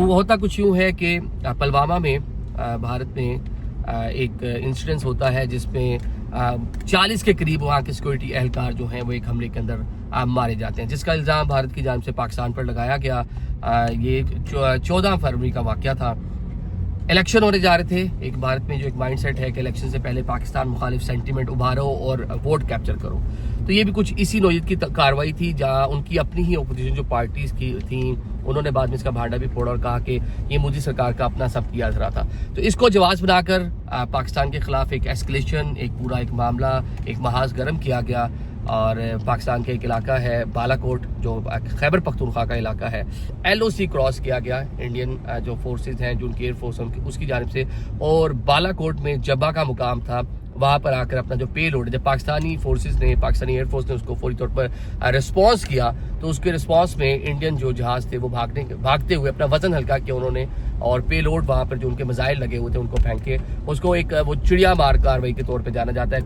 वो होता कुछ यूँ है कि पुलवामा में भारत में एक इंसिडेंस होता है जिसमें 40 के करीब वहाँ के सिक्योरिटी एहलकार जो हैं वो एक हमले के अंदर मारे जाते हैं, जिसका इल्ज़ाम भारत की जानिब से पाकिस्तान पर लगाया गया। ये 14 फरवरी का वाक़या था। इलेक्शन होने जा रहे थे। एक भारत में जो एक माइंडसेट है कि इलेक्शन से पहले पाकिस्तान मुखालिफ सेंटीमेंट उभारो और वोट कैप्चर करो, तो ये भी कुछ इसी नोयत की कार्रवाई थी, जहां उनकी अपनी ही अपोजिशन जो पार्टीज की थी उन्होंने बाद में इसका भांडा भी फोड़ा और कहा कि ये मोदी सरकार का अपना सब किया धरा था। तो इसको जवाब बनाकर पाकिस्तान के खिलाफ एक एस्केलेशन, एक पूरा एक मामला, एक महाज गर्म किया गया। और पाकिस्तान के एक इलाका है बालाकोट जो खैबर पख्तूनख्वा का इलाका है, LOC क्रॉस किया गया इंडियन जो फोर्सेस हैं, जो उनकी एयरफोर्स उसकी जानिब से, और बालाकोट में जब्बा का मुकाम था, वहाँ पर आकर अपना जो पे लोड, जब पाकिस्तानी फोर्सेस ने, पाकिस्तानी एयरफोर्स ने उसको फौरी तौर पर रिस्पॉन्स किया, तो उसके रिस्पॉन्स में इंडियन जो जहाज़ थे वो भागते हुए अपना वजन हल्का किया उन्होंने, और पे लोड वहाँ पर जो उनके मिसाइल लगे हुए थे उनको फेंके। उसको एक वो चिड़िया मार कार्रवाई के तौर पर जाना जाता है।